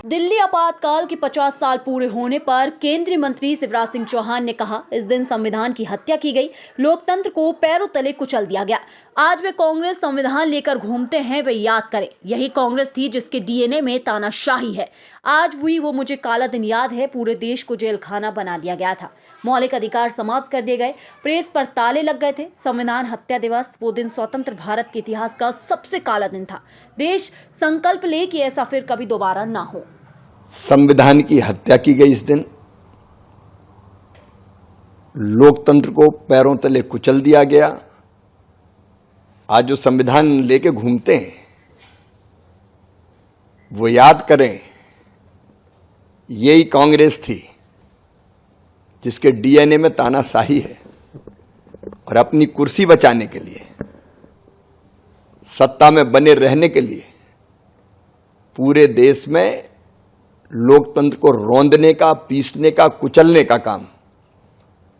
दिल्ली आपातकाल के 50 साल पूरे होने पर केंद्रीय मंत्री शिवराज सिंह चौहान ने कहा, इस दिन संविधान की हत्या की गई, लोकतंत्र को पैरों तले कुचल दिया गया। आज वे कांग्रेस संविधान लेकर घूमते हैं, वे याद करें, यही कांग्रेस थी जिसके डीएनए में तानाशाही है। आज हुई वो मुझे काला दिन याद है, पूरे देश को जेल खाना बना दिया गया था, मौलिक अधिकार समाप्त कर दिए गए, प्रेस पर ताले लग गए थे। संविधान हत्या दिवस वो दिन स्वतंत्र भारत के इतिहास का सबसे काला दिन था। देश संकल्प ले कि ऐसा फिर कभी दोबारा ना हो। संविधान की हत्या की गई इस दिन, लोकतंत्र को पैरों तले कुचल दिया गया। आज जो संविधान लेके घूमते हैं वो याद करें, यही कांग्रेस थी जिसके डीएनए में तानाशाही है और अपनी कुर्सी बचाने के लिए, सत्ता में बने रहने के लिए पूरे देश में लोकतंत्र को रौंदने का, पीसने का, कुचलने का काम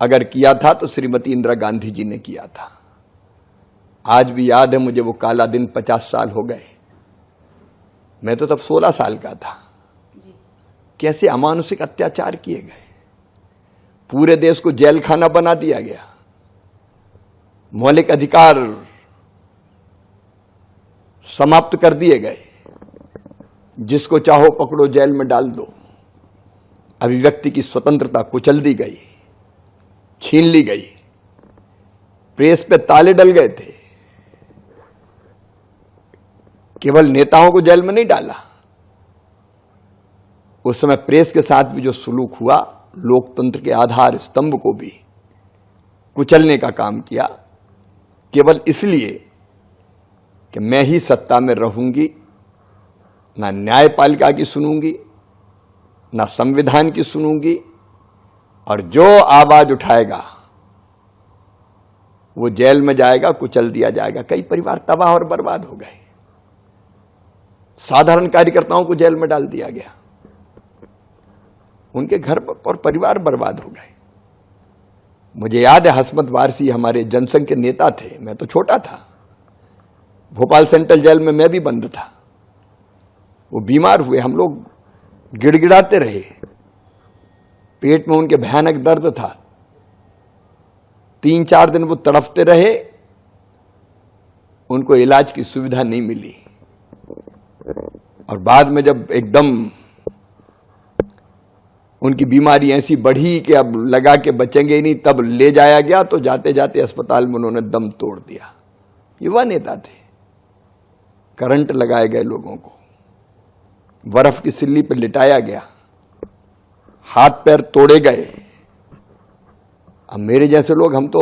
अगर किया था तो श्रीमती इंदिरा गांधी जी ने किया था। आज भी याद है मुझे वो काला दिन, 50 साल हो गए। मैं तो तब 16 साल का था। कैसे अमानुषिक अत्याचार किए गए, पूरे देश को जेल खाना बना दिया गया, मौलिक अधिकार समाप्त कर दिए गए, जिसको चाहो पकड़ो जेल में डाल दो, अभिव्यक्ति की स्वतंत्रता कुचल दी गई, छीन ली गई, प्रेस पे ताले डल गए थे, केवल नेताओं को जेल में नहीं डाला, उस समय प्रेस के साथ भी जो सुलूक हुआ, लोकतंत्र के आधार स्तंभ को भी कुचलने का काम किया, केवल इसलिए कि मैं ही सत्ता में रहूंगी, ना न्यायपालिका की सुनूंगी, ना संविधान की सुनूंगी, और जो आवाज उठाएगा वो जेल में जाएगा, कुचल दिया जाएगा। कई परिवार तबाह और बर्बाद हो गए, साधारण कार्यकर्ताओं को जेल में डाल दिया गया, उनके घर और परिवार बर्बाद हो गए। मुझे याद है, हसमत वारसी हमारे जनसंघ के नेता थे, मैं तो छोटा था, भोपाल सेंट्रल जेल में मैं भी बंद था। वो बीमार हुए, हम लोग गिड़गिड़ाते रहे, पेट में उनके भयानक दर्द था, 3-4 दिन वो तड़पते रहे, उनको इलाज की सुविधा नहीं मिली, और बाद में जब एकदम उनकी बीमारी ऐसी बढ़ी कि अब लगा के बचेंगे ही नहीं, तब ले जाया गया, तो जाते जाते अस्पताल में उन्होंने दम तोड़ दिया। युवा नेता थे, करंट लगाए गए लोगों को, बर्फ की सिल्ली पर लिटाया गया, हाथ पैर तोड़े गए। अब मेरे जैसे लोग, हम तो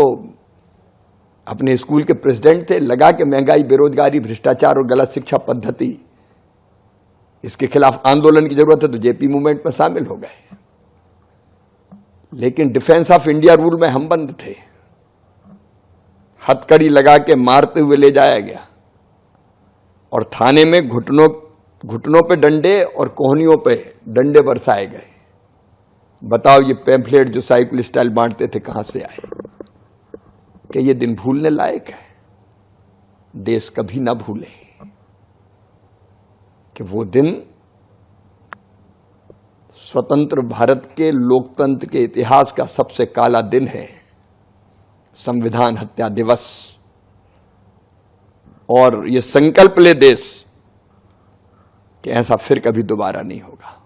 अपने स्कूल के प्रेसिडेंट थे, लगा के महंगाई, बेरोजगारी, भ्रष्टाचार और गलत शिक्षा पद्धति, इसके खिलाफ आंदोलन की जरूरत है, तो जेपी मूवमेंट में शामिल हो गए। लेकिन डिफेंस ऑफ इंडिया रूल में हम बंद थे, हथकड़ी लगा के मारते हुए ले जाया गया, और थाने में घुटनों पे डंडे और कोहनियों पे डंडे बरसाए गए। बताओ, ये पैम्फलेट जो साइकिल स्टाइल बांटते थे कहां से आए? कि ये दिन भूलने लायक है? देश कभी ना भूले कि वो दिन स्वतंत्र भारत के लोकतंत्र के इतिहास का सबसे काला दिन है, संविधान हत्या दिवस। और ये संकल्प ले देश कि ऐसा फिर कभी दोबारा नहीं होगा।